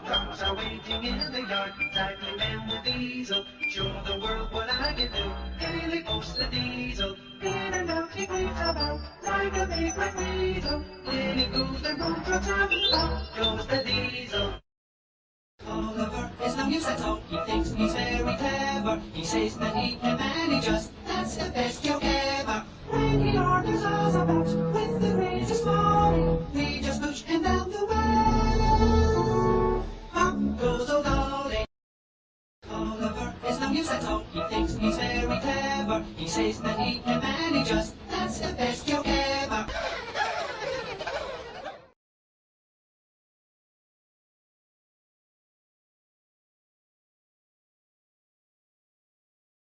Cars are waiting in the yard, tackling them with diesel. Show the world what I can do. Gaily post the diesel. In and out he waves about, like a big red weasel. When he goes the road trucks out, out goes the diesel. Oliver is no use at all, he thinks he's very clever. He says that he can manage us, that's the best joke ever. When he orders us about, with the greatest folly, we just push him down the well. Up goes old Ollie. Oliver is no use at all, he thinks he's very clever. He says that he can manage us, that's the best joke ever.